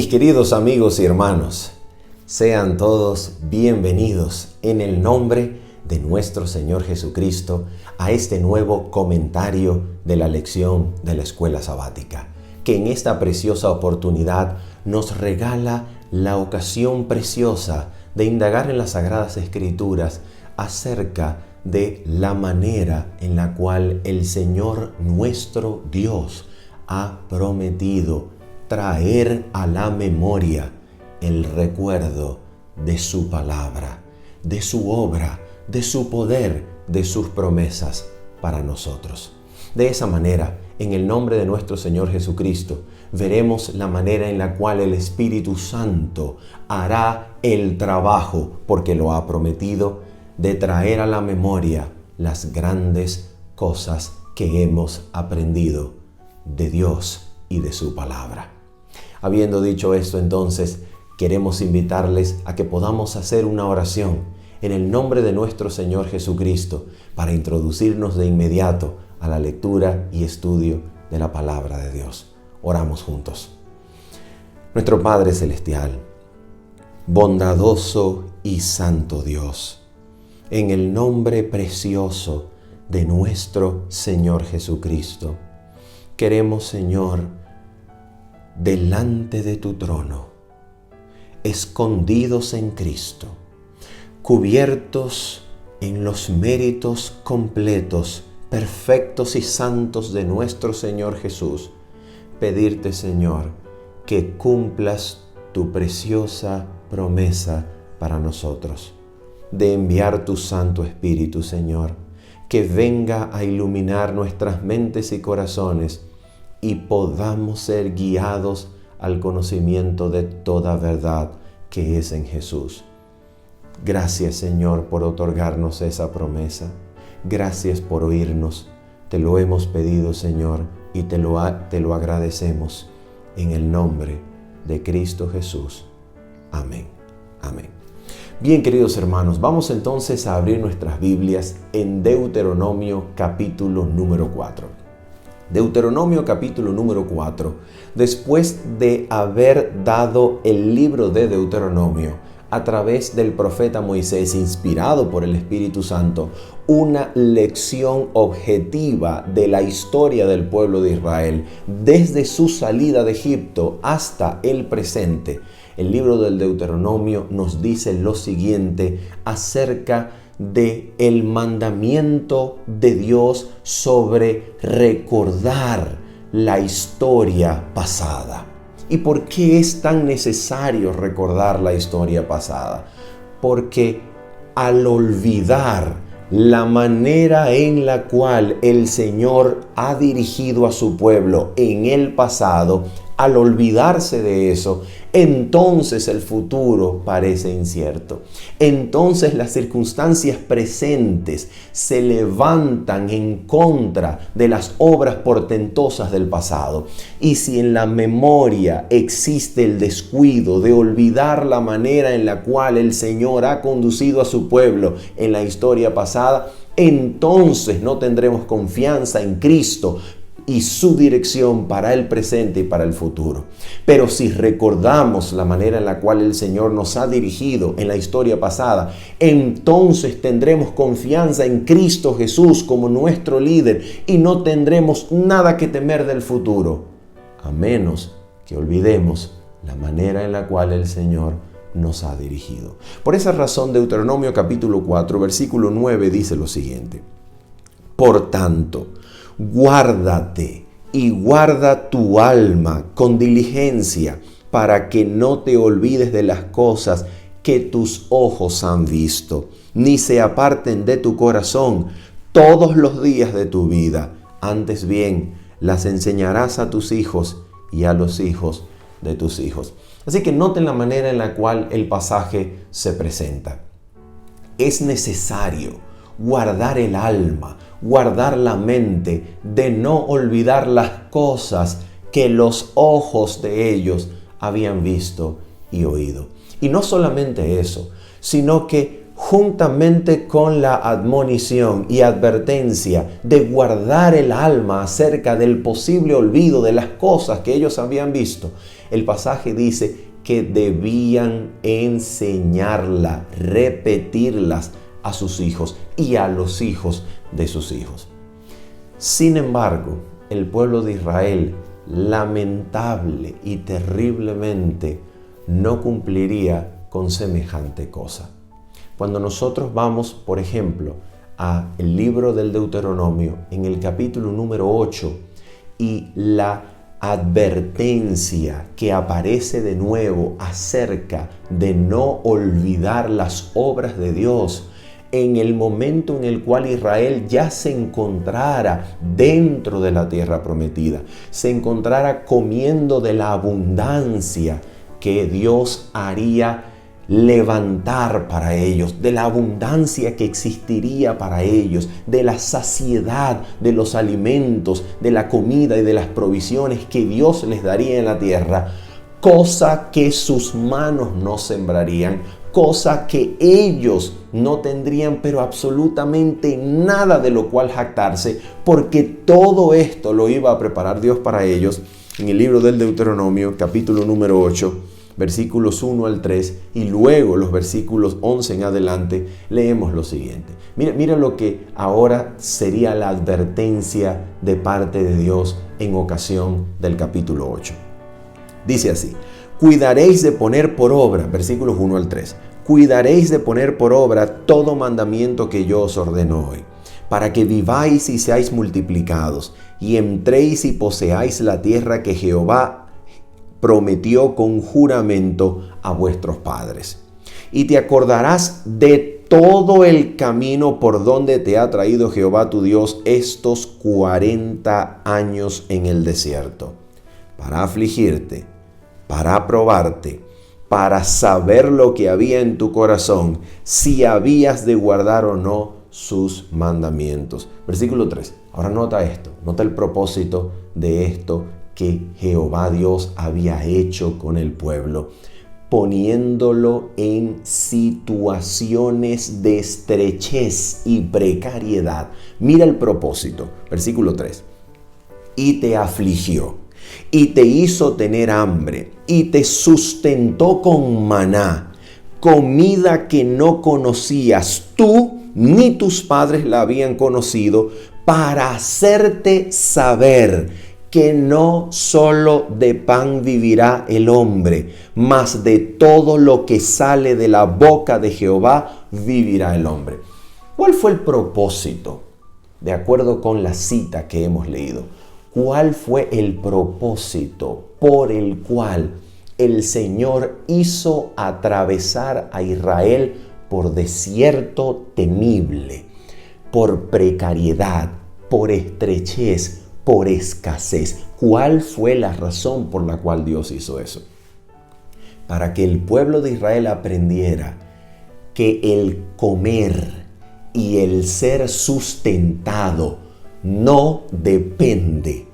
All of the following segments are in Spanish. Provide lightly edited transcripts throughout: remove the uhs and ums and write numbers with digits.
Mis queridos amigos y hermanos, sean todos bienvenidos en el nombre de nuestro Señor Jesucristo a este nuevo comentario de la lección de la escuela sabática, que en esta preciosa oportunidad nos regala la ocasión preciosa de indagar en las Sagradas Escrituras acerca de la manera en la cual el Señor nuestro Dios ha prometido traer a la memoria el recuerdo de su palabra, de su obra, de su poder, de sus promesas para nosotros. De esa manera, en el nombre de nuestro Señor Jesucristo, veremos la manera en la cual el Espíritu Santo hará el trabajo, porque lo ha prometido, de traer a la memoria las grandes cosas que hemos aprendido de Dios y de su palabra. Habiendo dicho esto, entonces, queremos invitarles a que podamos hacer una oración en el nombre de nuestro Señor Jesucristo para introducirnos de inmediato a la lectura y estudio de la palabra de Dios. Oramos juntos. Nuestro Padre Celestial, bondadoso y santo Dios, en el nombre precioso de nuestro Señor Jesucristo, queremos, Señor, delante de tu trono, escondidos en Cristo, cubiertos en los méritos completos, perfectos y santos de nuestro Señor Jesús, pedirte, Señor, que cumplas tu preciosa promesa para nosotros, de enviar tu Santo Espíritu, Señor, que venga a iluminar nuestras mentes y corazones y podamos ser guiados al conocimiento de toda verdad que es en Jesús. Gracias, Señor, por otorgarnos esa promesa. Gracias por oírnos. Te lo hemos pedido, Señor, y te lo agradecemos en el nombre de Cristo Jesús. Amén. Amén. Bien, queridos hermanos, vamos entonces a abrir nuestras Biblias en Deuteronomio capítulo número 4. Deuteronomio capítulo número 4. Después de haber dado el libro de Deuteronomio a través del profeta Moisés, inspirado por el Espíritu Santo, una lección objetiva de la historia del pueblo de Israel, desde su salida de Egipto hasta el presente, el libro del Deuteronomio nos dice lo siguiente acerca de el mandamiento de Dios sobre recordar la historia pasada. ¿Y por qué es tan necesario recordar la historia pasada? Porque al olvidar la manera en la cual el Señor ha dirigido a su pueblo en el pasado, al olvidarse de eso, entonces el futuro parece incierto. Entonces las circunstancias presentes se levantan en contra de las obras portentosas del pasado. Y si en la memoria existe el descuido de olvidar la manera en la cual el Señor ha conducido a su pueblo en la historia pasada, entonces no tendremos confianza en Cristo y su dirección para el presente y para el futuro. Pero si recordamos la manera en la cual el Señor nos ha dirigido en la historia pasada, entonces tendremos confianza en Cristo Jesús como nuestro líder y no tendremos nada que temer del futuro, a menos que olvidemos la manera en la cual el Señor nos ha dirigido. Por esa razón, Deuteronomio capítulo 4, versículo 9 dice lo siguiente: Por tanto, guárdate y guarda tu alma con diligencia para que no te olvides de las cosas que tus ojos han visto, ni se aparten de tu corazón todos los días de tu vida. Antes bien, las enseñarás a tus hijos y a los hijos de tus hijos. Así que noten la manera en la cual el pasaje se presenta. Es necesario guardar el alma, guardar la mente, de no olvidar las cosas que los ojos de ellos habían visto y oído. Y no solamente eso, sino que juntamente con la admonición y advertencia de guardar el alma acerca del posible olvido de las cosas que ellos habían visto, el pasaje dice que debían enseñarla, repetirlas a sus hijos y a los hijos de sus hijos. Sin embargo, el pueblo de Israel, lamentable y terriblemente, no cumpliría con semejante cosa. Cuando nosotros vamos, por ejemplo, al libro del Deuteronomio, en el capítulo número 8, y la advertencia que aparece de nuevo acerca de no olvidar las obras de Dios, en el momento en el cual Israel ya se encontrara dentro de la tierra prometida, se encontrara comiendo de la abundancia que Dios haría levantar para ellos, de la abundancia que existiría para ellos, de la saciedad de los alimentos, de la comida y de las provisiones que Dios les daría en la tierra, cosa que sus manos no sembrarían, cosa que ellos no tendrían pero absolutamente nada de lo cual jactarse, porque todo esto lo iba a preparar Dios para ellos. En el libro del Deuteronomio, capítulo número 8, versículos 1 al 3, y luego los versículos 11 en adelante, leemos lo siguiente. Mira lo que ahora sería la advertencia de parte de Dios en ocasión del capítulo 8. Dice así: cuidaréis de poner por obra, versículos 1 al 3, cuidaréis de poner por obra todo mandamiento que yo os ordeno hoy, para que viváis y seáis multiplicados, y entréis y poseáis la tierra que Jehová prometió con juramento a vuestros padres. Y te acordarás de todo el camino por donde te ha traído Jehová tu Dios estos 40 años en el desierto, para afligirte, para probarte, para saber lo que había en tu corazón, si habías de guardar o no sus mandamientos. Versículo 3. Ahora nota esto, nota el propósito de esto que Jehová Dios había hecho con el pueblo, poniéndolo en situaciones de estrechez y precariedad. Mira el propósito. Versículo 3. Y te afligió, y te hizo tener hambre, y te sustentó con maná, comida que no conocías tú ni tus padres la habían conocido, para hacerte saber que no solo de pan vivirá el hombre, mas de todo lo que sale de la boca de Jehová vivirá el hombre. ¿Cuál fue el propósito? De acuerdo con la cita que hemos leído, ¿cuál fue el propósito por el cual el Señor hizo atravesar a Israel por desierto temible, por precariedad, por estrechez, por escasez? ¿Cuál fue la razón por la cual Dios hizo eso? Para que el pueblo de Israel aprendiera que el comer y el ser sustentado no depende,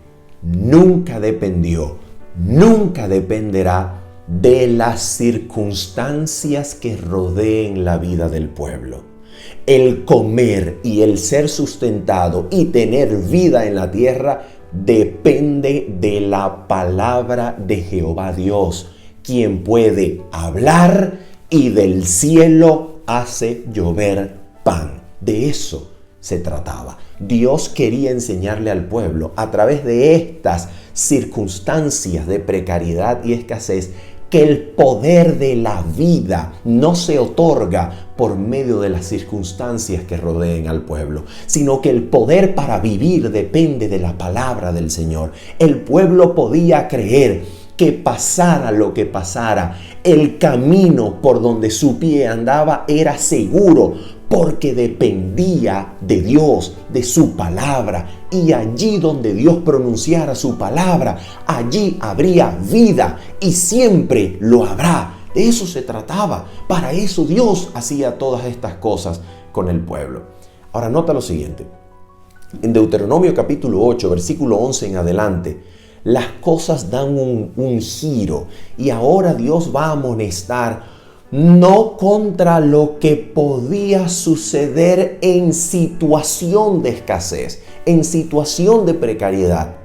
nunca dependió, nunca dependerá de las circunstancias que rodeen la vida del pueblo. El comer y el ser sustentado y tener vida en la tierra depende de la palabra de Jehová Dios, quien puede hablar y del cielo hace llover pan. De eso se trataba. Dios quería enseñarle al pueblo a través de estas circunstancias de precariedad y escasez que el poder de la vida no se otorga por medio de las circunstancias que rodeen al pueblo, sino que el poder para vivir depende de la palabra del Señor. El pueblo podía creer que pasara lo que pasara, el camino por donde su pie andaba era seguro, porque dependía de Dios, de su palabra. Y allí donde Dios pronunciara su palabra, allí habría vida y siempre lo habrá. De eso se trataba. Para eso Dios hacía todas estas cosas con el pueblo. Ahora nota lo siguiente. En Deuteronomio capítulo 8, versículo 11 en adelante, las cosas dan un giro y ahora Dios va a amonestar no contra lo que podía suceder en situación de escasez, en situación de precariedad,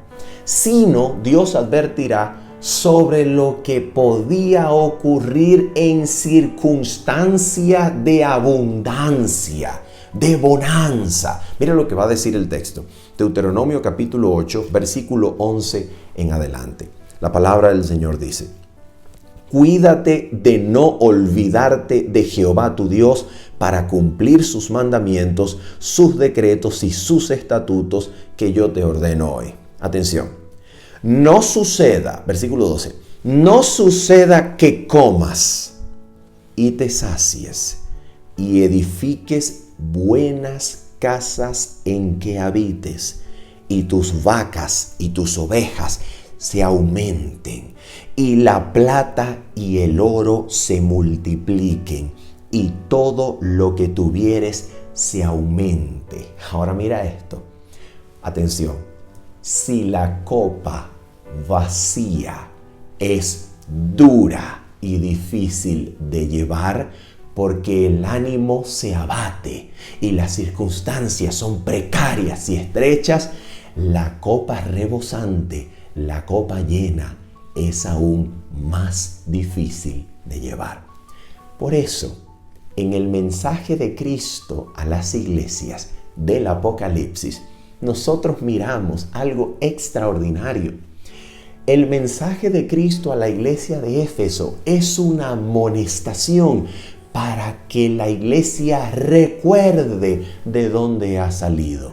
sino Dios advertirá sobre lo que podía ocurrir en circunstancia de abundancia, de bonanza. Mira lo que va a decir el texto. Deuteronomio capítulo 8, versículo 11 en adelante. La palabra del Señor dice: cuídate de no olvidarte de Jehová tu Dios para cumplir sus mandamientos, sus decretos y sus estatutos que yo te ordeno hoy. Atención. No suceda, versículo 12, no suceda que comas y te sacies y edifiques buenas casas en que habites, y tus vacas y tus ovejas se aumenten, y la plata y el oro se multipliquen, y todo lo que tuvieres se aumente. Ahora mira esto. Atención. Si la copa vacía es dura y difícil de llevar, porque el ánimo se abate y las circunstancias son precarias y estrechas, la copa rebosante, la copa llena, es aún más difícil de llevar. Por eso, en el mensaje de Cristo a las iglesias del Apocalipsis, nosotros miramos algo extraordinario. El mensaje de Cristo a la iglesia de Éfeso es una amonestación para que la iglesia recuerde de dónde ha salido.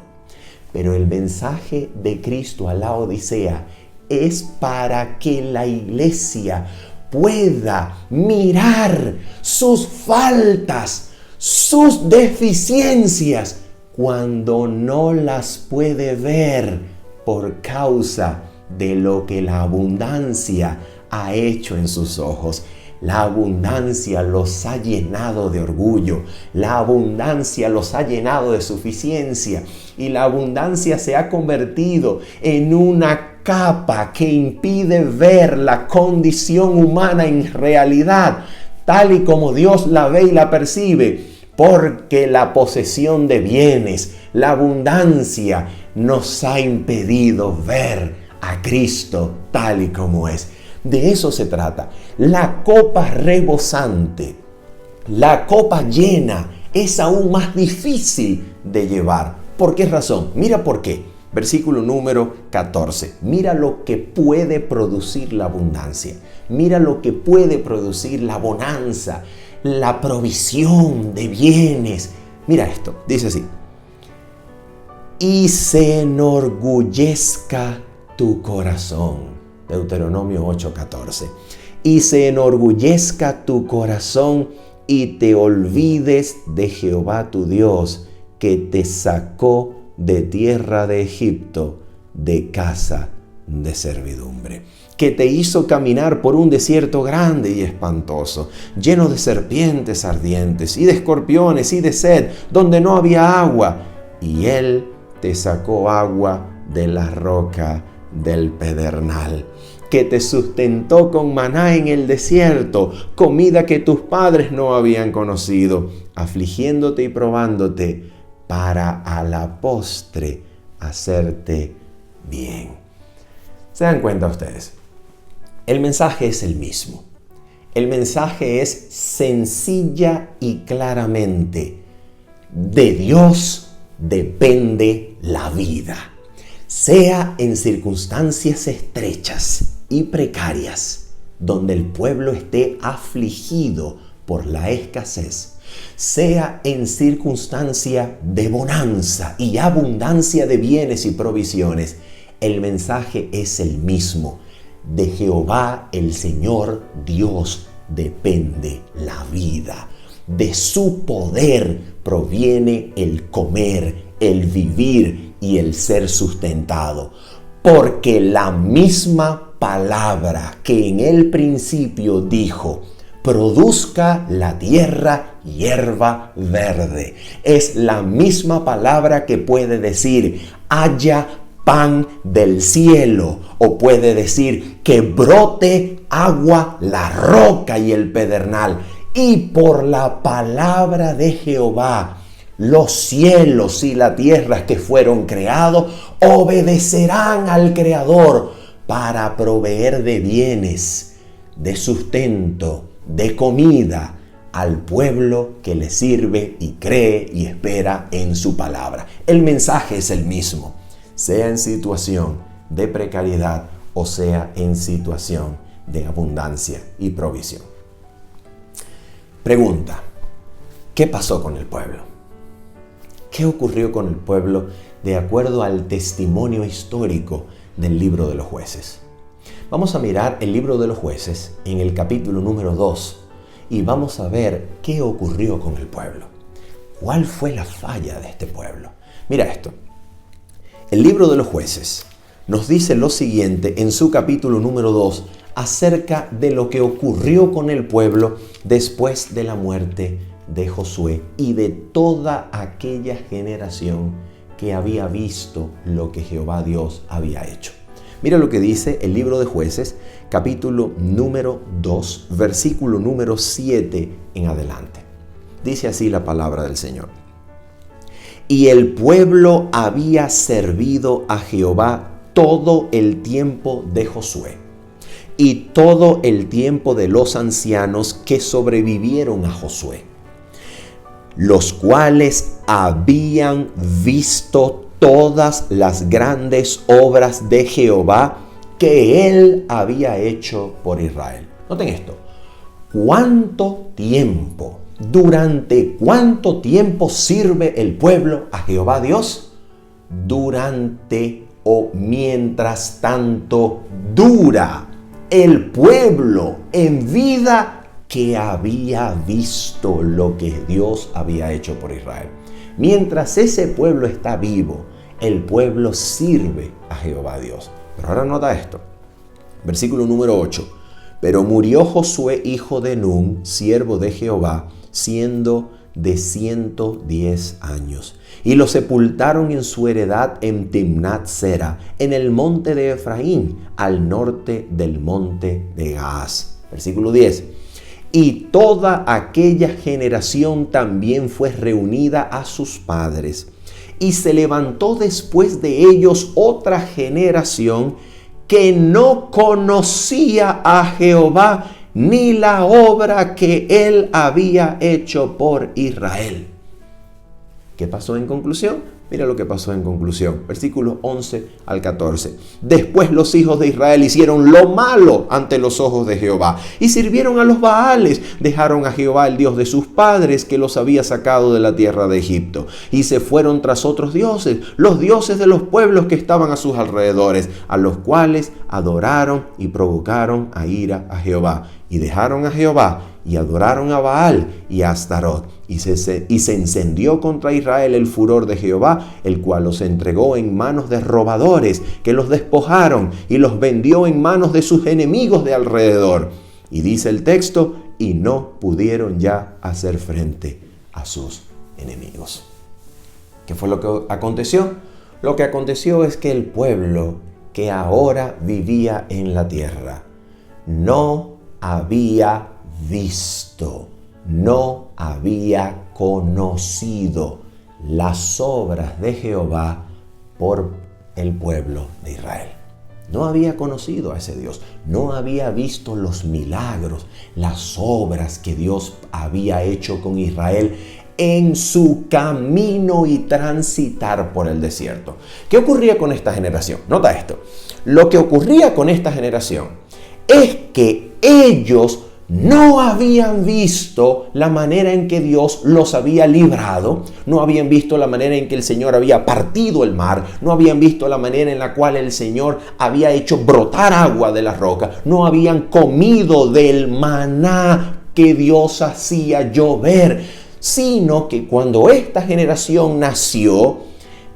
Pero el mensaje de Cristo a la Odisea es para que la iglesia pueda mirar sus faltas, sus deficiencias, cuando no las puede ver por causa de lo que la abundancia ha hecho en sus ojos. La abundancia los ha llenado de orgullo, la abundancia los ha llenado de suficiencia, y la abundancia se ha convertido en una capa que impide ver la condición humana en realidad, tal y como Dios la ve y la percibe. Porque la posesión de bienes, la abundancia, nos ha impedido ver a Cristo tal y como es. De eso se trata. La copa rebosante, la copa llena, es aún más difícil de llevar. ¿Por qué razón? Mira por qué. Versículo número 14. Mira lo que puede producir la abundancia. Mira lo que puede producir la bonanza, la provisión de bienes. Mira esto, dice así: y se enorgullezca tu corazón. Deuteronomio 8:14. Y se enorgullezca tu corazón y te olvides de Jehová tu Dios, que te sacó de tierra de Egipto, de casa de servidumbre, que te hizo caminar por un desierto grande y espantoso, lleno de serpientes ardientes y de escorpiones y de sed, donde no había agua, y Él te sacó agua de la roca del pedernal, que te sustentó con maná en el desierto, comida que tus padres no habían conocido, afligiéndote y probándote, para a la postre hacerte bien. ¿Se dan cuenta ustedes? El mensaje es el mismo. El mensaje es sencilla y claramente: de Dios depende la vida. Sea en circunstancias estrechas y precarias, donde el pueblo esté afligido por la escasez, sea en circunstancia de bonanza y abundancia de bienes y provisiones, el mensaje es el mismo. De Jehová el Señor Dios depende la vida. De su poder proviene el comer, el vivir y el ser sustentado. Porque la misma palabra que en el principio dijo: produzca la tierra hierba verde, es la misma palabra que puede decir: haya pan del cielo, o puede decir: que brote agua la roca y el pedernal. Y por la palabra de Jehová, los cielos y la tierra que fueron creados obedecerán al Creador para proveer de bienes, de sustento, de comida al pueblo que le sirve y cree y espera en su palabra. El mensaje es el mismo, sea en situación de precariedad o sea en situación de abundancia y provisión. Pregunta: ¿qué pasó con el pueblo? ¿Qué ocurrió con el pueblo de acuerdo al testimonio histórico del libro de los jueces? Vamos a mirar el libro de los jueces en el capítulo número 2 y vamos a ver qué ocurrió con el pueblo. ¿Cuál fue la falla de este pueblo? Mira esto. El libro de los jueces nos dice lo siguiente en su capítulo número 2 acerca de lo que ocurrió con el pueblo después de la muerte de Josué y de toda aquella generación que había visto lo que Jehová Dios había hecho. Mira lo que dice el libro de Jueces, capítulo número 2, versículo número 7 en adelante. Dice así la palabra del Señor. Y el pueblo había servido a Jehová todo el tiempo de Josué y todo el tiempo de los ancianos que sobrevivieron a Josué, los cuales habían visto todas las grandes obras de Jehová que él había hecho por Israel. Noten esto. ¿Cuánto tiempo? ¿Durante cuánto tiempo sirve el pueblo a Jehová Dios? Durante o mientras tanto dura el pueblo en vida que había visto lo que Dios había hecho por Israel. Mientras ese pueblo está vivo, el pueblo sirve a Jehová Dios. Pero ahora nota esto. Versículo número 8. Pero murió Josué, hijo de Nun, siervo de Jehová, siendo de 110 años. Y lo sepultaron en su heredad en Timnat Sera, en el monte de Efraín, al norte del monte de Gaas. Versículo 10. Y toda aquella generación también fue reunida a sus padres. Y se levantó después de ellos otra generación que no conocía a Jehová ni la obra que él había hecho por Israel. ¿Qué pasó en conclusión? Mira lo que pasó en conclusión. Versículos 11 al 14. Después los hijos de Israel hicieron lo malo ante los ojos de Jehová y sirvieron a los Baales. Dejaron a Jehová, el Dios de sus padres, que los había sacado de la tierra de Egipto. Y se fueron tras otros dioses, los dioses de los pueblos que estaban a sus alrededores, a los cuales adoraron y provocaron a ira a Jehová. Y dejaron a Jehová y adoraron a Baal y a Astarot. Y se encendió contra Israel el furor de Jehová, el cual los entregó en manos de robadores, que los despojaron y los vendió en manos de sus enemigos de alrededor. Y dice el texto, y no pudieron ya hacer frente a sus enemigos. ¿Qué fue lo que aconteció? Lo que aconteció es que el pueblo que ahora vivía en la tierra no había visto, no había conocido las obras de Jehová por el pueblo de Israel. No había conocido a ese Dios, no había visto los milagros, las obras que Dios había hecho con Israel en su camino y transitar por el desierto. ¿Qué ocurría con esta generación? Nota esto. Lo que ocurría con esta generación es que ellos no habían visto la manera en que Dios los había librado, no habían visto la manera en que el Señor había partido el mar, no habían visto la manera en la cual el Señor había hecho brotar agua de la roca, no habían comido del maná que Dios hacía llover, sino que cuando esta generación nació,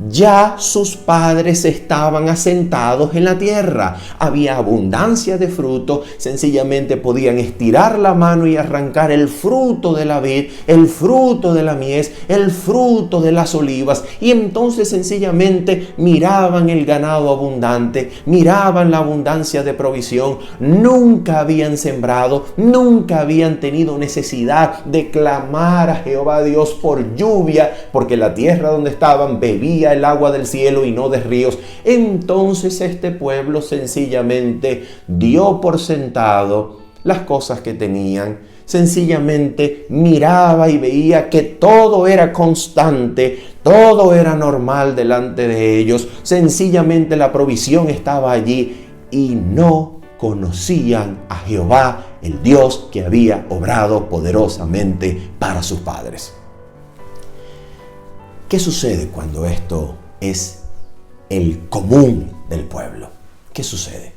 ya sus padres estaban asentados en la tierra. Había abundancia de fruto. Sencillamente podían estirar la mano y arrancar el fruto de la vid, el fruto de la mies, el fruto de las olivas. Y entonces sencillamente miraban el ganado abundante, miraban la abundancia de provisión. Nunca habían sembrado, nunca habían tenido necesidad de clamar a Jehová Dios por lluvia, porque la tierra donde estaban bebía el agua del cielo y no de ríos. Entonces este pueblo sencillamente dio por sentado las cosas que tenían. Sencillamente miraba y veía que todo era constante, todo era normal delante de ellos. Sencillamente la provisión estaba allí y no conocían a Jehová, el Dios que había obrado poderosamente para sus padres. ¿Qué sucede cuando esto es el común del pueblo? ¿Qué sucede?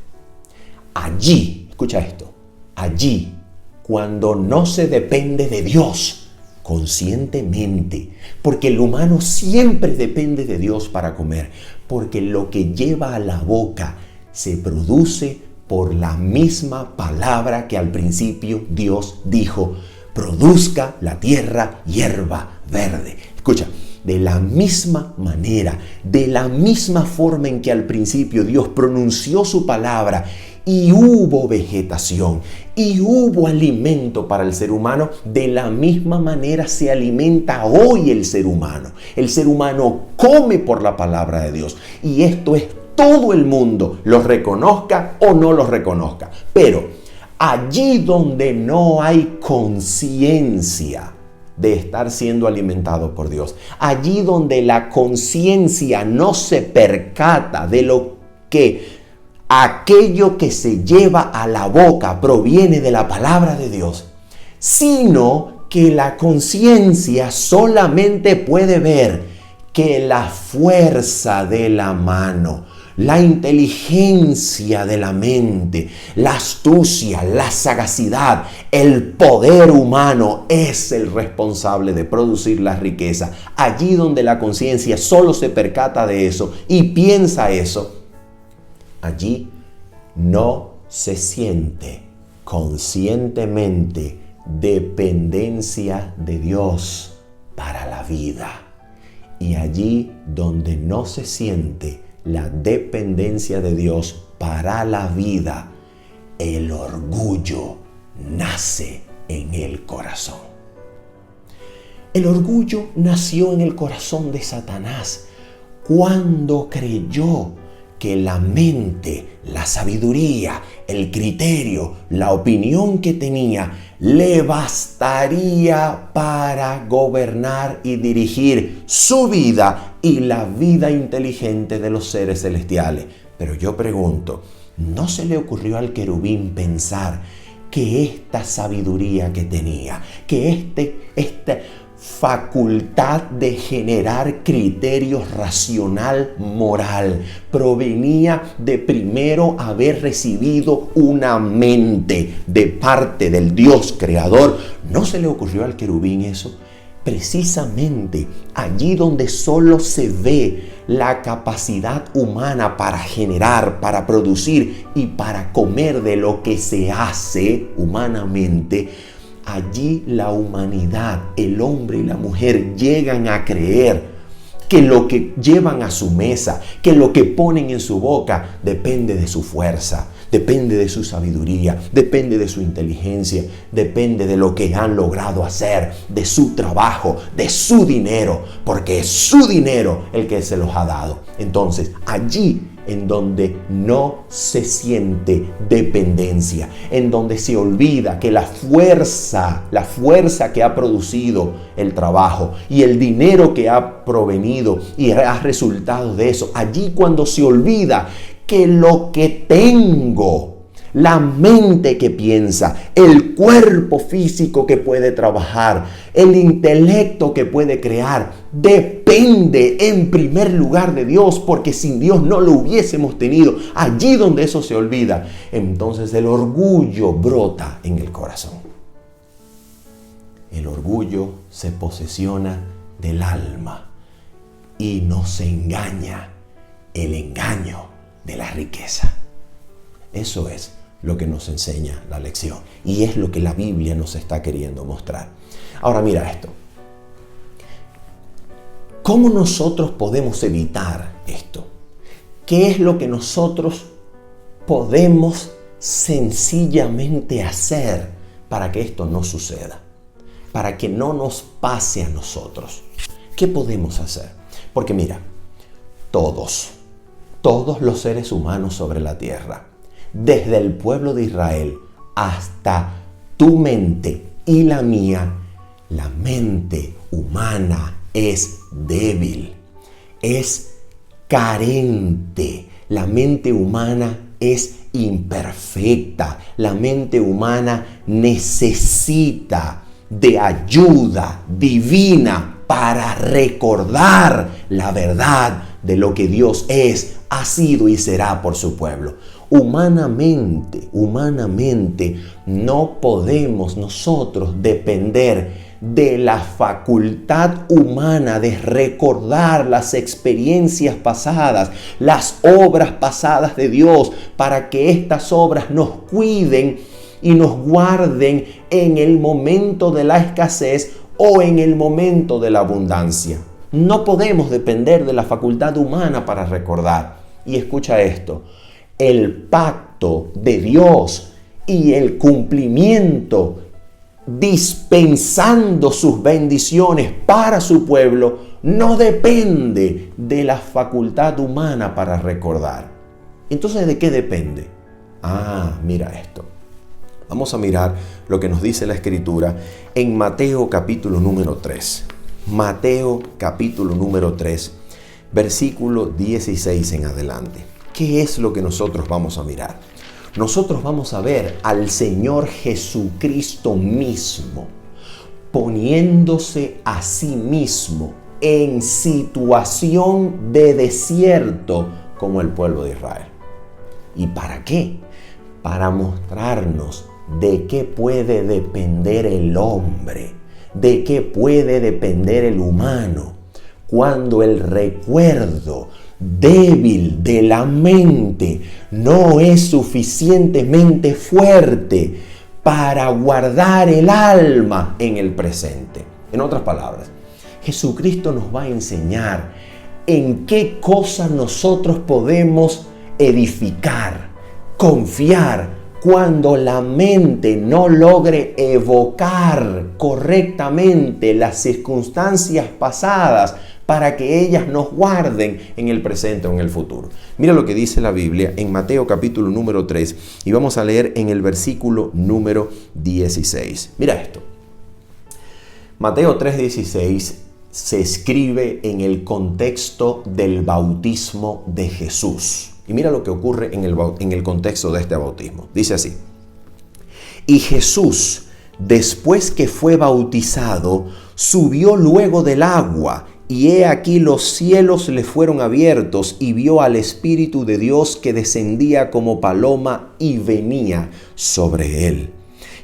Allí, escucha esto, allí, cuando no se depende de Dios conscientemente, porque el humano siempre depende de Dios para comer, porque lo que lleva a la boca se produce por la misma palabra que al principio Dios dijo: produzca la tierra hierba verde. Escucha, de la misma manera, de la misma forma en que al principio Dios pronunció su palabra y hubo vegetación y hubo alimento para el ser humano, de la misma manera se alimenta hoy el ser humano. El ser humano come por la palabra de Dios, y esto es todo el mundo, lo reconozca o no lo reconozca. Pero allí donde no hay conciencia de estar siendo alimentado por Dios, allí donde la conciencia no se percata de lo que aquello que se lleva a la boca proviene de la palabra de Dios, sino que la conciencia solamente puede ver que la fuerza de la mano, la inteligencia de la mente, la astucia, la sagacidad, el poder humano es el responsable de producir la riqueza. Allí donde la conciencia solo se percata de eso y piensa eso, allí no se siente conscientemente dependencia de Dios para la vida. Y allí donde no se siente la dependencia de Dios para la vida, el orgullo nace en el corazón. El orgullo nació en el corazón de Satanás cuando creyó que la mente, la sabiduría, el criterio, la opinión que tenía le bastaría para gobernar y dirigir su vida y la vida inteligente de los seres celestiales. Pero yo pregunto, ¿no se le ocurrió al querubín pensar que esta sabiduría que tenía, que esta facultad de generar criterios racional, moral, provenía de primero haber recibido una mente de parte del Dios creador? ¿No se le ocurrió al querubín eso? Precisamente allí donde solo se ve la capacidad humana para generar, para producir y para comer de lo que se hace humanamente, allí la humanidad, el hombre y la mujer llegan a creer que lo que llevan a su mesa, que lo que ponen en su boca depende de su fuerza, depende de su sabiduría, depende de su inteligencia, depende de lo que han logrado hacer, de su trabajo, de su dinero, porque es su dinero el que se los ha dado. Entonces, allí en donde no se siente dependencia, en donde se olvida que la fuerza que ha producido el trabajo y el dinero que ha provenido y ha resultado de eso, allí cuando se olvida que lo que tengo, la mente que piensa, el cuerpo físico que puede trabajar, el intelecto que puede crear, depende en primer lugar de Dios, porque sin Dios no lo hubiésemos tenido. Allí donde eso se olvida, entonces el orgullo brota en el corazón. El orgullo se posesiona del alma y nos engaña el engaño de la riqueza. Eso es lo que nos enseña la lección y es lo que la Biblia nos está queriendo mostrar. Ahora mira esto. ¿Cómo nosotros podemos evitar esto? ¿Qué es lo que nosotros podemos sencillamente hacer para que esto no suceda? Para que no nos pase a nosotros. ¿Qué podemos hacer? Porque mira, todos los seres humanos sobre la tierra, desde el pueblo de Israel hasta tu mente y la mía, la mente humana es débil, es carente. La mente humana es imperfecta. La mente humana necesita de ayuda divina para recordar la verdad de lo que Dios es, ha sido y será por su pueblo. Humanamente, no podemos nosotros depender de la facultad humana de recordar las experiencias pasadas, las obras pasadas de Dios, para que estas obras nos cuiden y nos guarden en el momento de la escasez o en el momento de la abundancia. No podemos depender de la facultad humana para recordar. Y escucha esto, el pacto de Dios y el cumplimiento dispensando sus bendiciones para su pueblo no depende de la facultad humana para recordar. Entonces, ¿de qué depende? Mira esto. Vamos a mirar lo que nos dice la Escritura en Mateo capítulo número 3. Mateo capítulo número 3, versículo 16 en adelante. ¿Qué es lo que nosotros vamos a mirar? Nosotros vamos a ver al Señor Jesucristo mismo poniéndose a sí mismo en situación de desierto como el pueblo de Israel. ¿Y para qué? Para mostrarnos de qué puede depender el hombre, de qué puede depender el humano, cuando el recuerdo débil de la mente no es suficientemente fuerte para guardar el alma en el presente. En otras palabras, Jesucristo nos va a enseñar en qué cosas nosotros podemos edificar, confiar, cuando la mente no logre evocar correctamente las circunstancias pasadas para que ellas nos guarden en el presente o en el futuro. Mira lo que dice la Biblia en Mateo capítulo número 3 y vamos a leer en el versículo número 16. Mira esto. Mateo 3:16 se escribe en el contexto del bautismo de Jesús. Y mira lo que ocurre en el contexto de este bautismo. Dice así: y Jesús, después que fue bautizado, subió luego del agua, y he aquí los cielos le fueron abiertos, y vio al Espíritu de Dios que descendía como paloma y venía sobre él.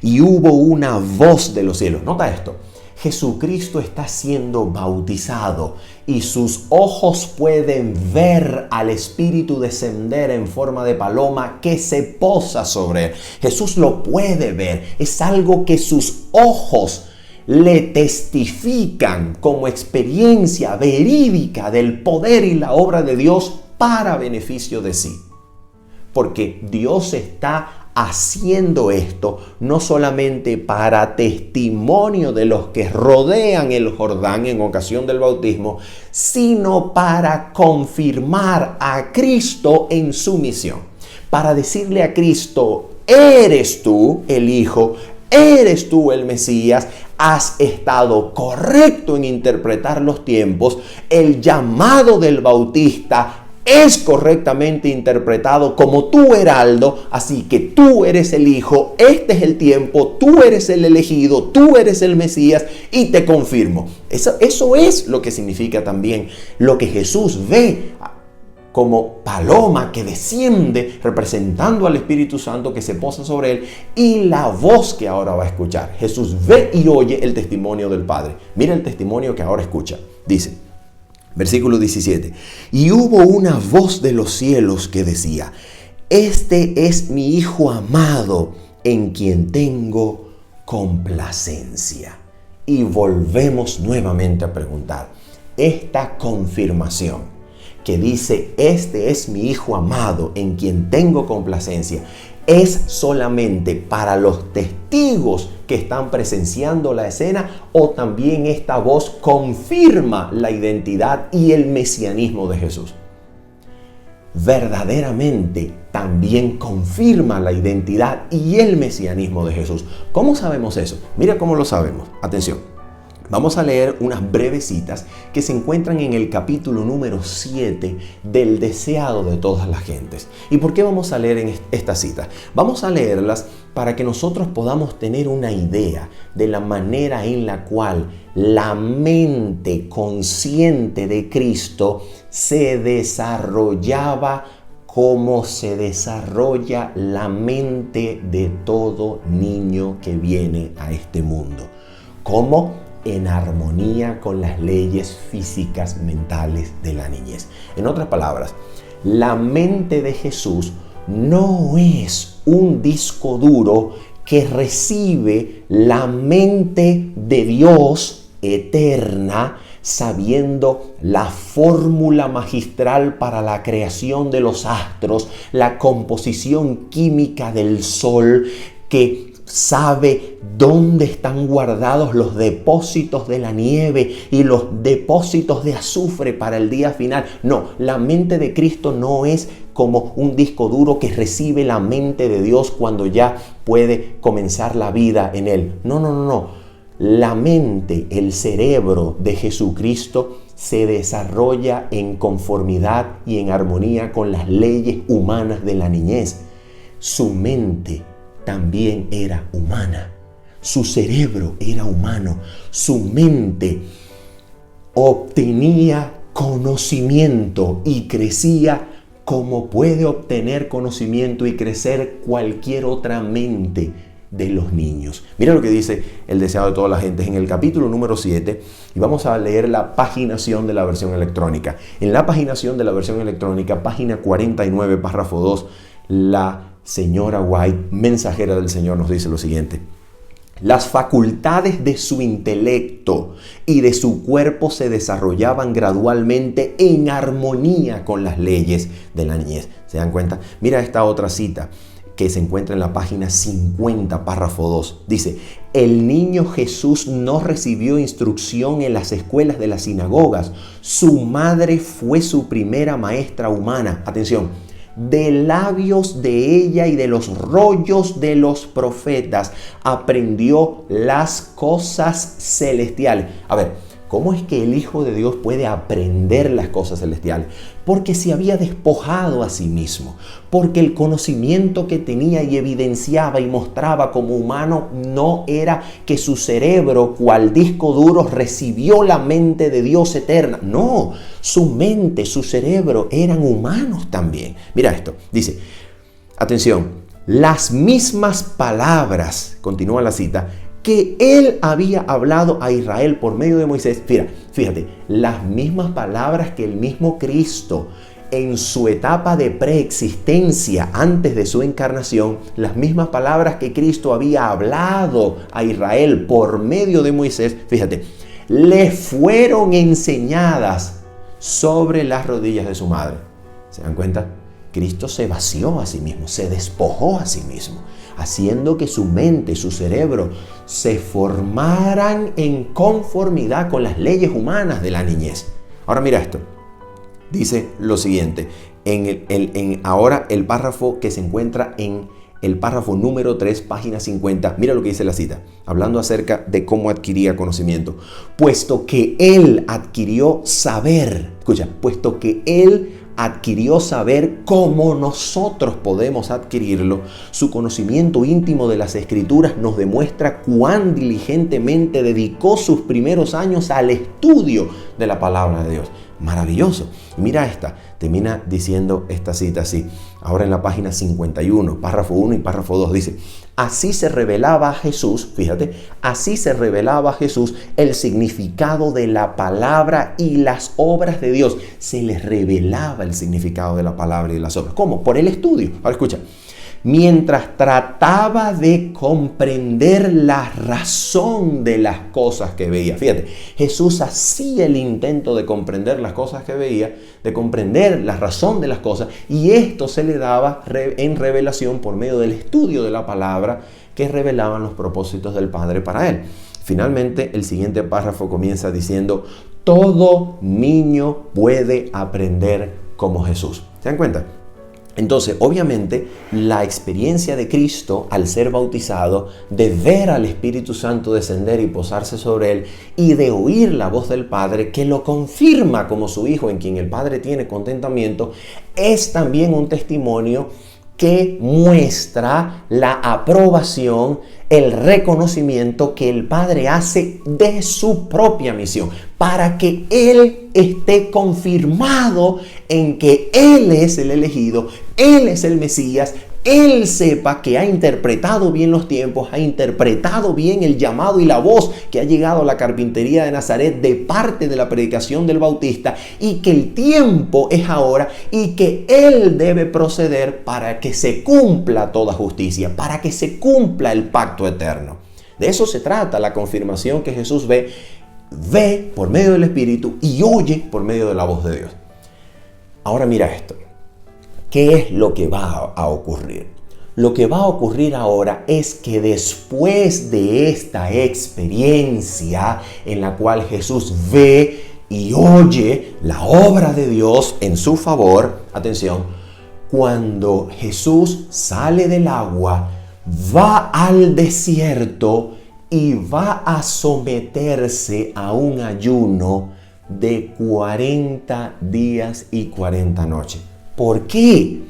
Y hubo una voz de los cielos. Nota esto. Jesucristo está siendo bautizado y sus ojos pueden ver al Espíritu descender en forma de paloma que se posa sobre él. Jesús lo puede ver. Es algo que sus ojos le testifican como experiencia verídica del poder y la obra de Dios para beneficio de sí. Porque Dios está haciendo esto no solamente para testimonio de los que rodean el Jordán en ocasión del bautismo, sino para confirmar a Cristo en su misión. Para decirle a Cristo: eres tú el Hijo, eres tú el Mesías, has estado correcto en interpretar los tiempos, el llamado del Bautista es correctamente interpretado como tu heraldo, así que tú eres el Hijo, este es el tiempo, tú eres el elegido, tú eres el Mesías y te confirmo. Eso es lo que significa también lo que Jesús ve como paloma que desciende representando al Espíritu Santo que se posa sobre él y la voz que ahora va a escuchar. Jesús ve y oye el testimonio del Padre. Mira el testimonio que ahora escucha. Dice, Versículo 17. Y hubo una voz de los cielos que decía: este es mi Hijo amado, en quien tengo complacencia. Y volvemos nuevamente a preguntar, esta confirmación que dice: este es mi Hijo amado, en quien tengo complacencia, ¿es solamente para los testigos que están presenciando la escena, o también esta voz confirma la identidad y el mesianismo de Jesús? Verdaderamente también confirma la identidad y el mesianismo de Jesús. ¿Cómo sabemos eso? Mira cómo lo sabemos. Atención. Vamos a leer unas breves citas que se encuentran en el capítulo número 7 del deseado de todas las gentes. ¿Y por qué vamos a leer en estas citas? Vamos a leerlas para que nosotros podamos tener una idea de la manera en la cual la mente consciente de Cristo se desarrollaba como se desarrolla la mente de todo niño que viene a este mundo. ¿Cómo? En armonía con las leyes físicas mentales de la niñez. En otras palabras, la mente de Jesús no es un disco duro que recibe la mente de Dios eterna, sabiendo la fórmula magistral para la creación de los astros, la composición química del sol, que sabe dónde están guardados los depósitos de la nieve y los depósitos de azufre para el día final. No, la mente de Cristo no es como un disco duro que recibe la mente de Dios cuando ya puede comenzar la vida en él. No. La mente, el cerebro de Jesucristo se desarrolla en conformidad y en armonía con las leyes humanas de la niñez. Su mente también era humana, su cerebro era humano, su mente obtenía conocimiento y crecía como puede obtener conocimiento y crecer cualquier otra mente de los niños. Mira lo que dice el deseado de todas las gentes en el capítulo número 7, y vamos a leer la paginación de la versión electrónica. En la paginación de la versión electrónica, página 49, párrafo 2, la señora White, mensajera del Señor, nos dice lo siguiente: las facultades de su intelecto y de su cuerpo se desarrollaban gradualmente en armonía con las leyes de la niñez. ¿Se dan cuenta? Mira esta otra cita que se encuentra en la página 50, párrafo 2. Dice: el niño Jesús no recibió instrucción en las escuelas de las sinagogas. Su madre fue su primera maestra humana. Atención. De labios de ella y de los rollos de los profetas aprendió las cosas celestiales. A ver, ¿cómo es que el Hijo de Dios puede aprender las cosas celestiales? Porque se había despojado a sí mismo, porque el conocimiento que tenía y evidenciaba y mostraba como humano no era que su cerebro, cual disco duro, recibió la mente de Dios eterna. No, su mente, su cerebro eran humanos también. Mira esto, dice, atención, las mismas palabras, continúa la cita, que él había hablado a Israel por medio de Moisés. Fíjate, las mismas palabras que el mismo Cristo en su etapa de preexistencia antes de su encarnación, las mismas palabras que Cristo había hablado a Israel por medio de Moisés, fíjate, le fueron enseñadas sobre las rodillas de su madre. ¿Se dan cuenta? Cristo se vació a sí mismo, se despojó a sí mismo, haciendo que su mente, su cerebro, se formaran en conformidad con las leyes humanas de la niñez. Ahora mira esto. Dice lo siguiente, ahora el párrafo que se encuentra en el párrafo número 3, página 50. Mira lo que dice la cita, hablando acerca de cómo adquiría conocimiento. Puesto que él adquirió saber, escucha, puesto que él adquirió saber como nosotros podemos adquirirlo, su conocimiento íntimo de las Escrituras nos demuestra cuán diligentemente dedicó sus primeros años al estudio de la palabra de Dios. maravilloso. Mira esta, termina diciendo esta cita así. Ahora en la página 51, párrafo 1 y párrafo 2 dice: así se revelaba a Jesús, fíjate, así se revelaba a Jesús el significado de la palabra y las obras de Dios. Se les revelaba el significado de la palabra y las obras. ¿Cómo? Por el estudio. Ahora escucha. Mientras trataba de comprender la razón de las cosas que veía. Fíjate, Jesús hacía el intento de comprender las cosas que veía, de comprender la razón de las cosas, y esto se le daba en revelación por medio del estudio de la palabra que revelaban los propósitos del Padre para él. Finalmente, el siguiente párrafo comienza diciendo: todo niño puede aprender como Jesús. ¿Se dan cuenta? Entonces, obviamente, la experiencia de Cristo al ser bautizado, de ver al Espíritu Santo descender y posarse sobre él, y de oír la voz del Padre que lo confirma como su Hijo en quien el Padre tiene contentamiento, es también un testimonio que muestra la aprobación, el reconocimiento que el Padre hace de su propia misión, para que Él esté confirmado en que Él es el elegido, Él es el Mesías, Él sepa que ha interpretado bien los tiempos, ha interpretado bien el llamado y la voz que ha llegado a la carpintería de Nazaret de parte de la predicación del Bautista, y que el tiempo es ahora y que Él debe proceder para que se cumpla toda justicia, para que se cumpla el pacto eterno. De eso se trata la confirmación que Jesús ve por medio del Espíritu y oye por medio de la voz de Dios. Ahora mira esto. ¿Qué es lo que va a ocurrir? Lo que va a ocurrir ahora es que después de esta experiencia en la cual Jesús ve y oye la obra de Dios en su favor, atención, cuando Jesús sale del agua, va al desierto y va a someterse a un ayuno de 40 días y 40 noches. ¿Por qué?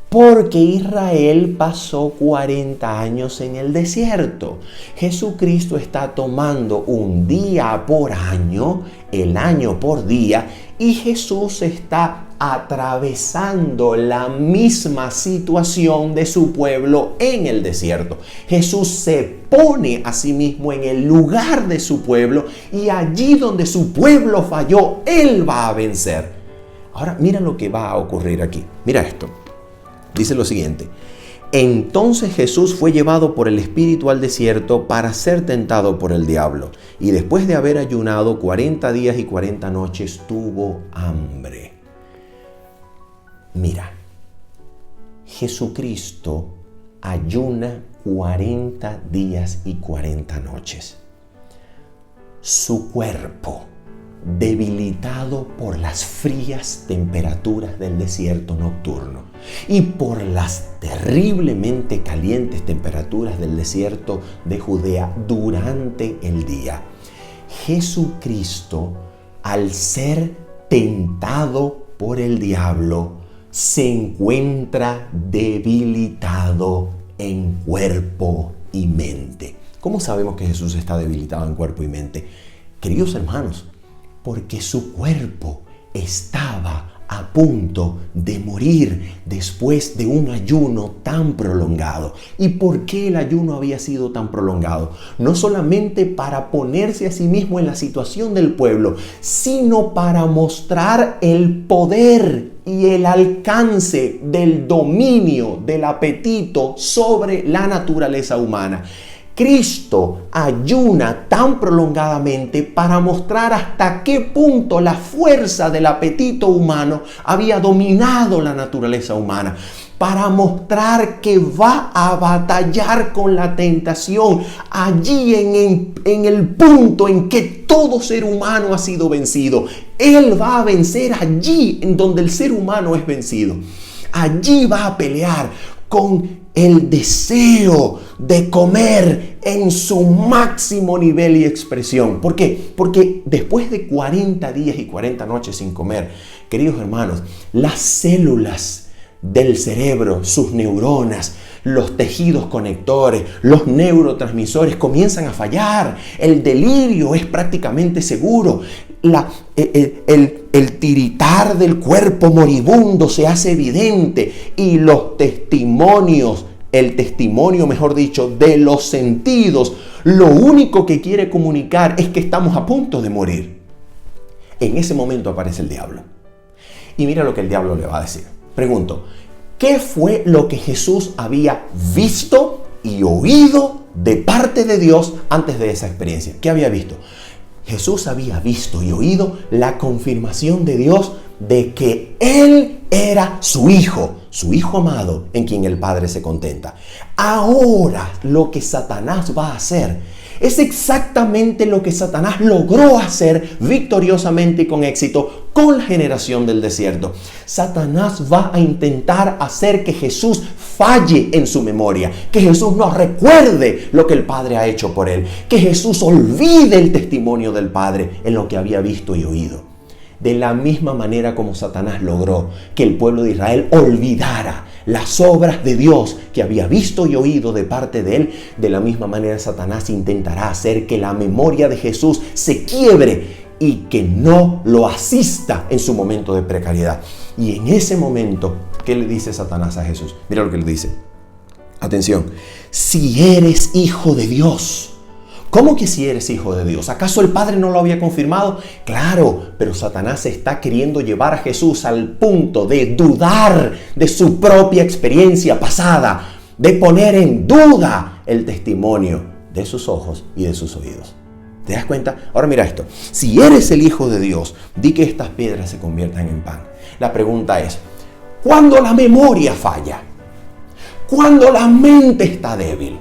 Porque Israel pasó 40 años en el desierto. Jesucristo está tomando un día por año, el año por día, y Jesús está atravesando la misma situación de su pueblo en el desierto. Jesús se pone a sí mismo en el lugar de su pueblo, y allí donde su pueblo falló, Él va a vencer. Ahora mira lo que va a ocurrir aquí. Mira esto. Dice lo siguiente: entonces Jesús fue llevado por el Espíritu al desierto para ser tentado por el diablo. Y después de haber ayunado 40 días y 40 noches, tuvo hambre. Mira, Jesucristo ayuna 40 días y 40 noches. Su cuerpo, debilitado por las frías temperaturas del desierto nocturno y por las terriblemente calientes temperaturas del desierto de Judea durante el día. Jesucristo, al ser tentado por el diablo, se encuentra debilitado en cuerpo y mente. ¿Cómo sabemos que Jesús está debilitado en cuerpo y mente? Queridos hermanos, porque su cuerpo estaba a punto de morir después de un ayuno tan prolongado. ¿Y por qué el ayuno había sido tan prolongado? No solamente para ponerse a sí mismo en la situación del pueblo, sino para mostrar el poder y el alcance del dominio del apetito sobre la naturaleza humana. Cristo ayuna tan prolongadamente para mostrar hasta qué punto la fuerza del apetito humano había dominado la naturaleza humana, para mostrar que va a batallar con la tentación allí en el punto en que todo ser humano ha sido vencido. Él va a vencer allí en donde el ser humano es vencido. Allí va a pelear con el deseo de comer en su máximo nivel y expresión. ¿Por qué? Porque después de 40 días y 40 noches sin comer, queridos hermanos, las células del cerebro, sus neuronas, los tejidos conectores, los neurotransmisores comienzan a fallar. El delirio es prácticamente seguro. el tiritar del cuerpo moribundo se hace evidente y los testimonios, el testimonio, mejor dicho, de los sentidos, lo único que quiere comunicar es que estamos a punto de morir. En ese momento aparece el diablo. Y mira lo que el diablo le va a decir. Pregunto, ¿qué fue lo que Jesús había visto y oído de parte de Dios antes de esa experiencia? ¿Qué había visto? Jesús había visto y oído la confirmación de Dios de que Él era su Hijo amado en quien el Padre se contenta. Ahora lo que Satanás va a hacer es exactamente lo que Satanás logró hacer victoriosamente y con éxito con la generación del desierto. Satanás va a intentar hacer que Jesús falle en su memoria, que Jesús no recuerde lo que el Padre ha hecho por él, que Jesús olvide el testimonio del Padre en lo que había visto y oído. De la misma manera como Satanás logró que el pueblo de Israel olvidara las obras de Dios que había visto y oído de parte de él, de la misma manera Satanás intentará hacer que la memoria de Jesús se quiebre y que no lo asista en su momento de precariedad. Y en ese momento, ¿qué le dice Satanás a Jesús? Mira lo que le dice. Atención, si eres hijo de Dios. ¿Cómo que si eres hijo de Dios? ¿Acaso el Padre no lo había confirmado? Claro, pero Satanás está queriendo llevar a Jesús al punto de dudar de su propia experiencia pasada, de poner en duda el testimonio de sus ojos y de sus oídos. ¿Te das cuenta? Ahora mira esto. Si eres el Hijo de Dios, di que estas piedras se conviertan en pan. La pregunta es, ¿cuándo la memoria falla? ¿Cuándo la mente está débil?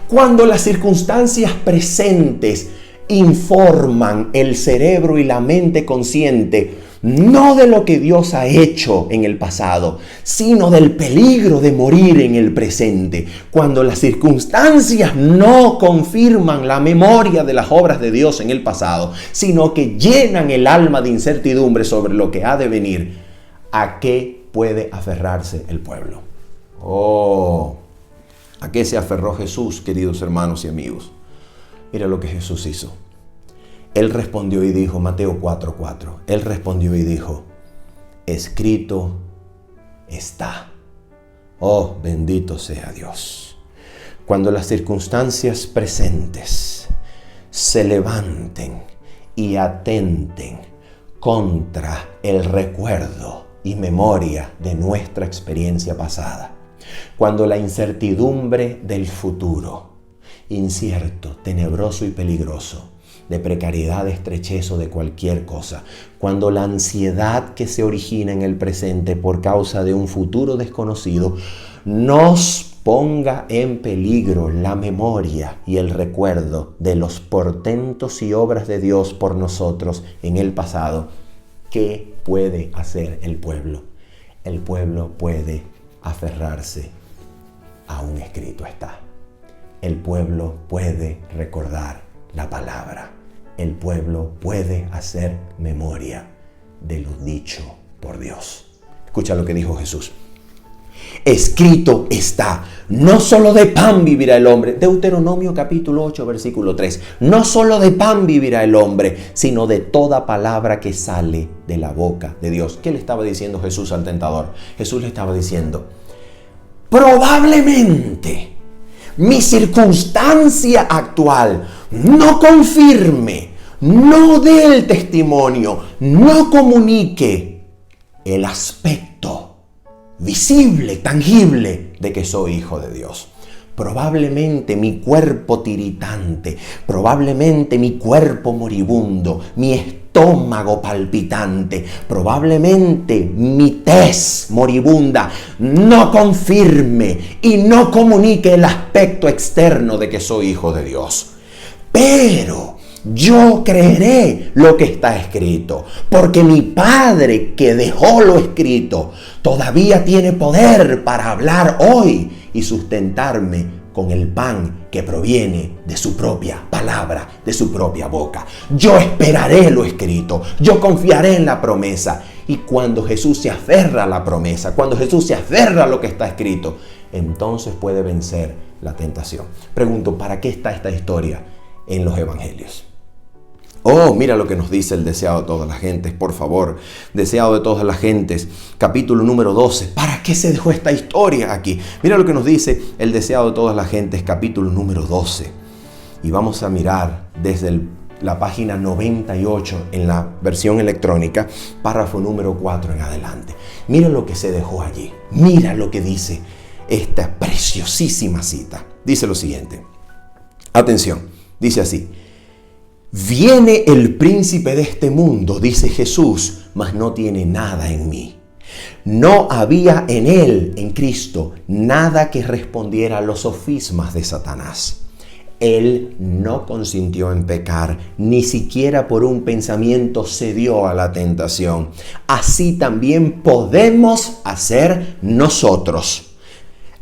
Cuando las circunstancias presentes informan el cerebro y la mente consciente no de lo que Dios ha hecho en el pasado, sino del peligro de morir en el presente. Cuando las circunstancias no confirman la memoria de las obras de Dios en el pasado, sino que llenan el alma de incertidumbre sobre lo que ha de venir, ¿a qué puede aferrarse el pueblo? ¿A qué se aferró Jesús, queridos hermanos y amigos? Mira lo que Jesús hizo. Él respondió y dijo, Mateo 4:4, Él respondió y dijo, escrito está. Oh, bendito sea Dios. Cuando las circunstancias presentes se levanten y atenten contra el recuerdo y memoria de nuestra experiencia pasada, cuando la incertidumbre del futuro, incierto, tenebroso y peligroso, de precariedad, de estrechez o de cualquier cosa, cuando la ansiedad que se origina en el presente por causa de un futuro desconocido nos ponga en peligro la memoria y el recuerdo de los portentos y obras de Dios por nosotros en el pasado, ¿qué puede hacer el pueblo? El pueblo puede aferrarse a un escrito está. El pueblo puede recordar la palabra. El pueblo puede hacer memoria de lo dicho por Dios. Escucha lo que dijo Jesús. Escrito está, no solo de pan vivirá el hombre. Deuteronomio capítulo 8, versículo 3. No solo de pan vivirá el hombre, sino de toda palabra que sale de la boca de Dios. ¿Qué le estaba diciendo Jesús al tentador? Jesús le estaba diciendo, probablemente mi circunstancia actual no confirme, no dé el testimonio, no comunique el aspecto visible, tangible de que soy hijo de Dios. Probablemente mi cuerpo tiritante, probablemente mi cuerpo moribundo, mi estómago palpitante, probablemente mi tez moribunda no confirme y no comunique el aspecto externo de que soy hijo de Dios. Pero yo creeré lo que está escrito, porque mi Padre que dejó lo escrito todavía tiene poder para hablar hoy y sustentarme con el pan que proviene de su propia palabra, de su propia boca. Yo esperaré lo escrito, yo confiaré en la promesa. Y cuando Jesús se aferra a la promesa, cuando Jesús se aferra a lo que está escrito, entonces puede vencer la tentación. Pregunto, ¿para qué está esta historia en los evangelios? Oh, mira lo que nos dice el deseado de todas las gentes, por favor. Deseado de todas las gentes, capítulo número 12. ¿Para qué se dejó esta historia aquí? Mira lo que nos dice el deseado de todas las gentes, capítulo número 12. Y vamos a mirar desde la página 98 en la versión electrónica, párrafo número 4 en adelante. Mira lo que se dejó allí. Mira lo que dice esta preciosísima cita. Dice lo siguiente. Atención, dice así. Viene el príncipe de este mundo, dice Jesús, mas no tiene nada en mí. No había en él, en Cristo, nada que respondiera a los sofismas de Satanás. Él no consintió en pecar, ni siquiera por un pensamiento cedió a la tentación. Así también podemos hacer nosotros.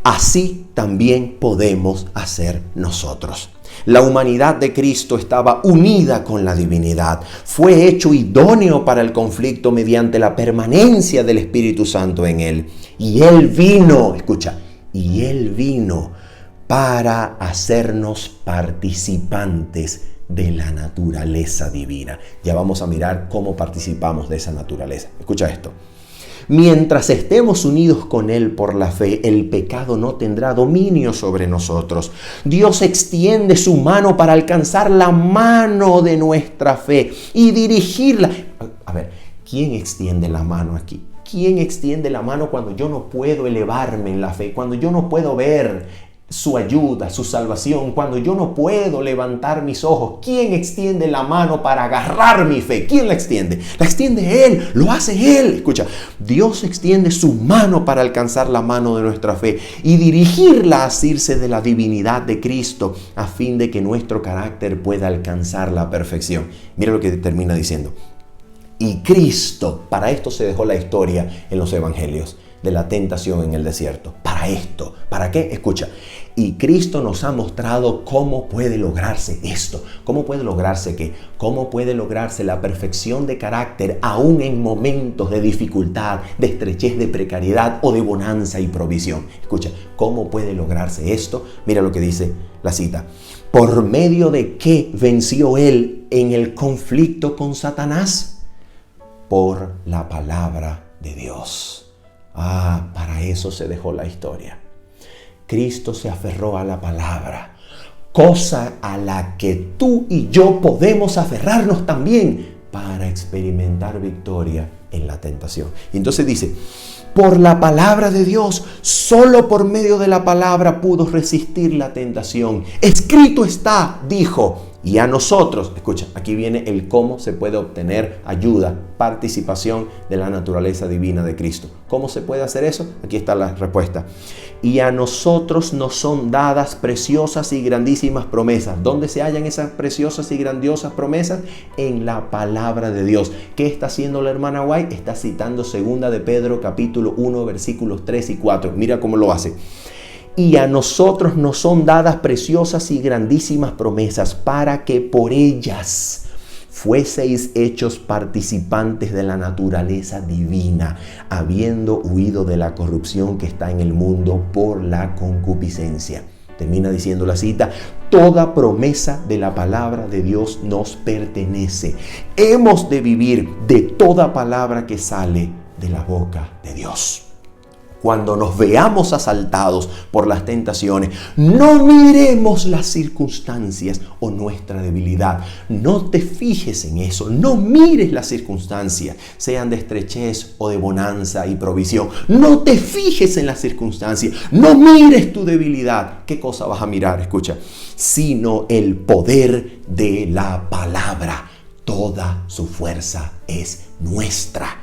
Así también podemos hacer nosotros. La humanidad de Cristo estaba unida con la divinidad. Fue hecho idóneo para el conflicto mediante la permanencia del Espíritu Santo en él. Y él vino, escucha, y él vino para hacernos participantes de la naturaleza divina. Ya vamos a mirar cómo participamos de esa naturaleza. Escucha esto. Mientras estemos unidos con Él por la fe, el pecado no tendrá dominio sobre nosotros. Dios extiende su mano para alcanzar la mano de nuestra fe y dirigirla. A ver, ¿quién extiende la mano aquí? ¿Quién extiende la mano cuando yo no puedo elevarme en la fe? Cuando yo no puedo ver su ayuda, su salvación, cuando yo no puedo levantar mis ojos. ¿Quién extiende la mano para agarrar mi fe? ¿Quién la extiende? La extiende Él, lo hace Él. Escucha, Dios extiende su mano para alcanzar la mano de nuestra fe y dirigirla a asirse de la divinidad de Cristo a fin de que nuestro carácter pueda alcanzar la perfección. Mira lo que termina diciendo. Y Cristo, para esto se dejó la historia en los evangelios de la tentación en el desierto. Para esto. ¿Para qué? Escucha. Y Cristo nos ha mostrado cómo puede lograrse esto. ¿Cómo puede lograrse qué? ¿Cómo puede lograrse la perfección de carácter aún en momentos de dificultad, de estrechez, de precariedad o de bonanza y provisión? Escucha, ¿cómo puede lograrse esto? Mira lo que dice la cita. ¿Por medio de qué venció Él en el conflicto con Satanás? Por la palabra de Dios. Para eso se dejó la historia. Cristo se aferró a la palabra, cosa a la que tú y yo podemos aferrarnos también para experimentar victoria en la tentación. Y entonces dice, por la palabra de Dios, solo por medio de la palabra pudo resistir la tentación. Escrito está, dijo. Y a nosotros, escucha, aquí viene el cómo se puede obtener ayuda, participación de la naturaleza divina de Cristo. ¿Cómo se puede hacer eso? Aquí está la respuesta. Y a nosotros nos son dadas preciosas y grandísimas promesas. ¿Dónde se hallan esas preciosas y grandiosas promesas? En la palabra de Dios. ¿Qué está haciendo la hermana White? Está citando 2 de Pedro capítulo 1 versículos 3 y 4. Mira cómo lo hace. Y a nosotros nos son dadas preciosas y grandísimas promesas para que por ellas fueseis hechos participantes de la naturaleza divina, habiendo huido de la corrupción que está en el mundo por la concupiscencia. Termina diciendo la cita, toda promesa de la palabra de Dios nos pertenece. Hemos de vivir de toda palabra que sale de la boca de Dios. Cuando nos veamos asaltados por las tentaciones, no miremos las circunstancias o nuestra debilidad. No te fijes en eso. No mires las circunstancias, sean de estrechez o de bonanza y provisión. No te fijes en las circunstancias. No mires tu debilidad. ¿Qué cosa vas a mirar? Escucha. Sino el poder de la palabra. Toda su fuerza es nuestra.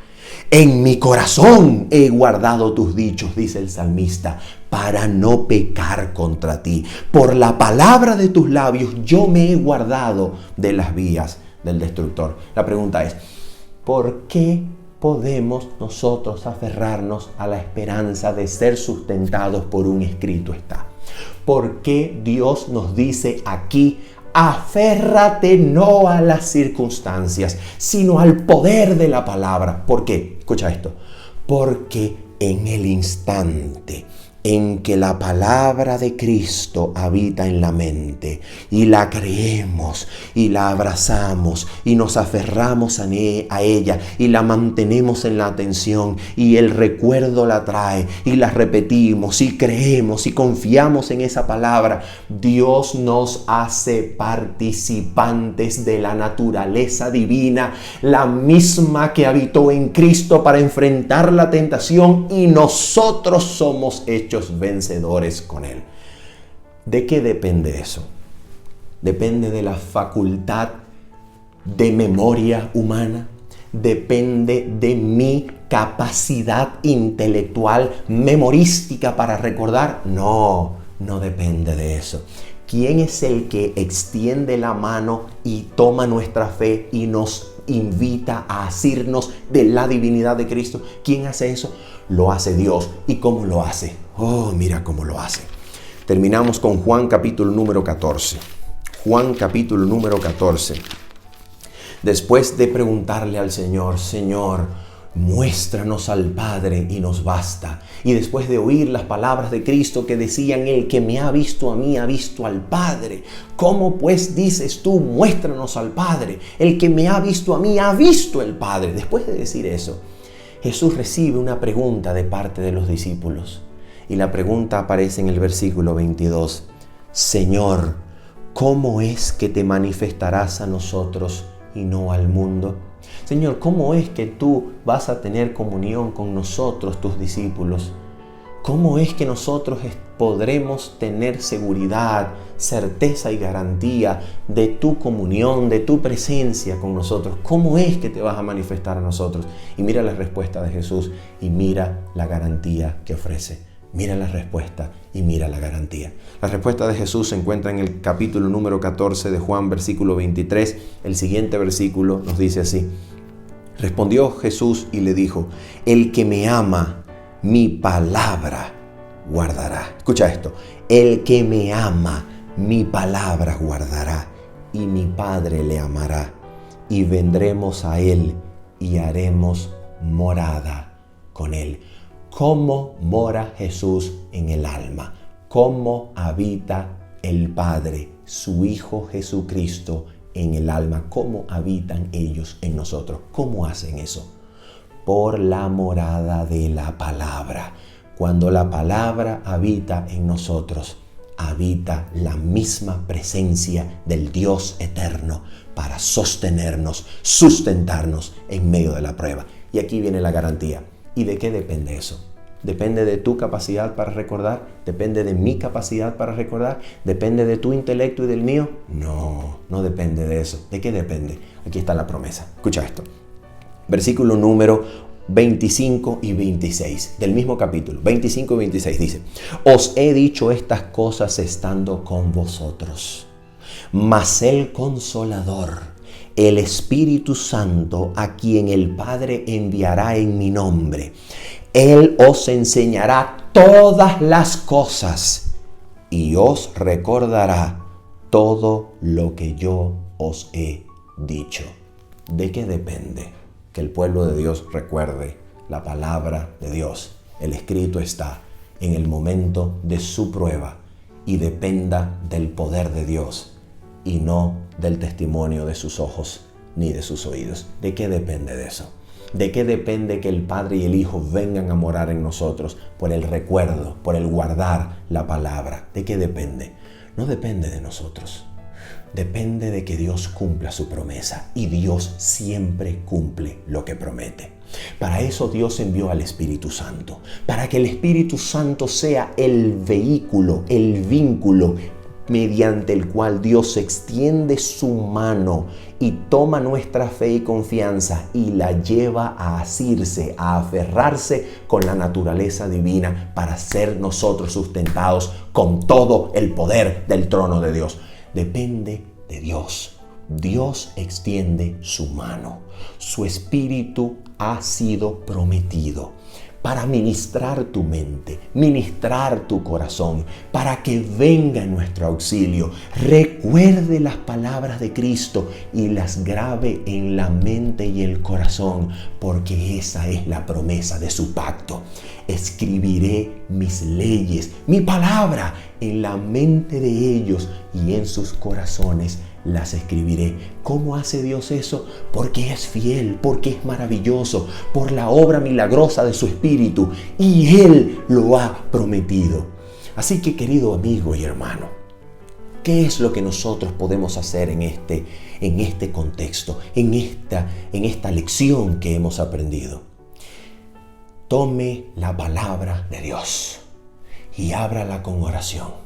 En mi corazón he guardado tus dichos, dice el salmista, para no pecar contra ti. Por la palabra de tus labios yo me he guardado de las vías del destructor. La pregunta es, ¿por qué podemos nosotros aferrarnos a la esperanza de ser sustentados por un escrito está? ¿Por qué Dios nos dice aquí, aférrate no a las circunstancias, sino al poder de la palabra? ¿Por qué? Escucha esto. Porque en el instante en que la palabra de Cristo habita en la mente y la creemos y la abrazamos y nos aferramos a ella y la mantenemos en la atención y el recuerdo la trae y la repetimos y creemos y confiamos en esa palabra, Dios nos hace participantes de la naturaleza divina, la misma que habitó en Cristo para enfrentar la tentación, y nosotros somos hechos vencedores con Él. ¿De qué depende eso? ¿Depende de la facultad de memoria humana? ¿Depende de mi capacidad intelectual memorística para recordar? No, no depende de eso. ¿Quién es el que extiende la mano y toma nuestra fe y nos invita a asirnos de la divinidad de Cristo? ¿Quién hace eso? Lo hace Dios. ¿Y cómo lo hace? Oh, mira cómo lo hace. Terminamos con Juan capítulo número 14. Juan capítulo número 14. Después de preguntarle al Señor, Señor, muéstranos al Padre y nos basta. Y después de oír las palabras de Cristo que decían, el que me ha visto a mí ha visto al Padre. ¿Cómo pues dices tú, muéstranos al Padre? El que me ha visto a mí ha visto el Padre. Después de decir eso, Jesús recibe una pregunta de parte de los discípulos. Y la pregunta aparece en el versículo 22. Señor, ¿cómo es que te manifestarás a nosotros y no al mundo? Señor, ¿cómo es que tú vas a tener comunión con nosotros, tus discípulos? ¿Cómo es que nosotros podremos tener seguridad, certeza y garantía de tu comunión, de tu presencia con nosotros? ¿Cómo es que te vas a manifestar a nosotros? Y mira la respuesta de Jesús y mira la garantía que ofrece. Mira la respuesta y mira la garantía. La respuesta de Jesús se encuentra en el capítulo número 14 de Juan, versículo 23. El siguiente versículo nos dice así. Respondió Jesús y le dijo, el que me ama, mi palabra guardará. Escucha esto. El que me ama, mi palabra guardará, y mi Padre le amará, y vendremos a él y haremos morada con él. ¿Cómo mora Jesús en el alma? ¿Cómo habita el Padre, su Hijo Jesucristo, en el alma? ¿Cómo habitan ellos en nosotros? ¿Cómo hacen eso? Por la morada de la palabra. Cuando la palabra habita en nosotros, habita la misma presencia del Dios eterno para sostenernos, sustentarnos en medio de la prueba. Y aquí viene la garantía. ¿Y de qué depende eso? ¿Depende de tu capacidad para recordar? ¿Depende de mi capacidad para recordar? ¿Depende de tu intelecto y del mío? No, no depende de eso. ¿De qué depende? Aquí está la promesa. Escucha esto. Versículo número 25 y 26 del mismo capítulo. 25 y 26 dice: Os he dicho estas cosas estando con vosotros, mas el Consolador, el Espíritu Santo, a quien el Padre enviará en mi nombre, Él os enseñará todas las cosas y os recordará todo lo que yo os he dicho. ¿De qué depende que el pueblo de Dios recuerde la palabra de Dios? El escrito está en el momento de su prueba y dependa del poder de Dios y no del testimonio de sus ojos ni de sus oídos. ¿De qué depende de eso? ¿De qué depende que el Padre y el Hijo vengan a morar en nosotros? Por el recuerdo, por el guardar la palabra. ¿De qué depende? No depende de nosotros. Depende de que Dios cumpla su promesa, y Dios siempre cumple lo que promete. Para eso Dios envió al Espíritu Santo, para que el Espíritu Santo sea el vehículo, el vínculo mediante el cual Dios extiende su mano y toma nuestra fe y confianza y la lleva a asirse, a aferrarse con la naturaleza divina para ser nosotros sustentados con todo el poder del trono de Dios. Depende de Dios. Dios extiende su mano. Su Espíritu ha sido prometido para ministrar tu mente, ministrar tu corazón, para que venga en nuestro auxilio. Recuerde las palabras de Cristo y las grabe en la mente y el corazón, porque esa es la promesa de su pacto. Escribiré mis leyes, mi palabra, en la mente de ellos y en sus corazones las escribiré. ¿Cómo hace Dios eso? Porque es fiel, porque es maravilloso, por la obra milagrosa de su Espíritu, y Él lo ha prometido. Así que, querido amigo y hermano, ¿qué es lo que nosotros podemos hacer en este contexto, en esta lección que hemos aprendido? Tome la palabra de Dios y ábrala con oración.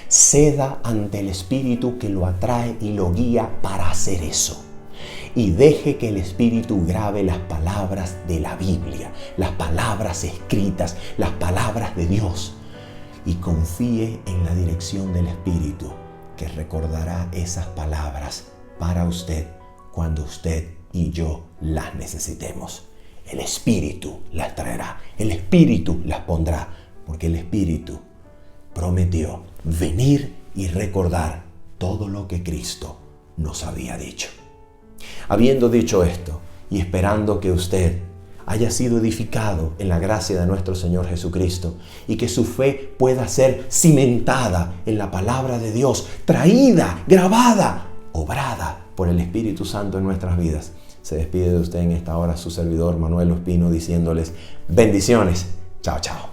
Ceda ante el Espíritu que lo atrae y lo guía para hacer eso. Y deje que el Espíritu grabe las palabras de la Biblia, las palabras escritas, las palabras de Dios. Y confíe en la dirección del Espíritu, que recordará esas palabras para usted cuando usted y yo las necesitemos. El Espíritu las traerá, el Espíritu las pondrá, porque el Espíritu prometió venir y recordar todo lo que Cristo nos había dicho. Habiendo dicho esto y esperando que usted haya sido edificado en la gracia de nuestro Señor Jesucristo y que su fe pueda ser cimentada en la palabra de Dios, traída, grabada, obrada por el Espíritu Santo en nuestras vidas, se despide de usted en esta hora su servidor Manuel Ospino diciéndoles bendiciones. Chao, chao.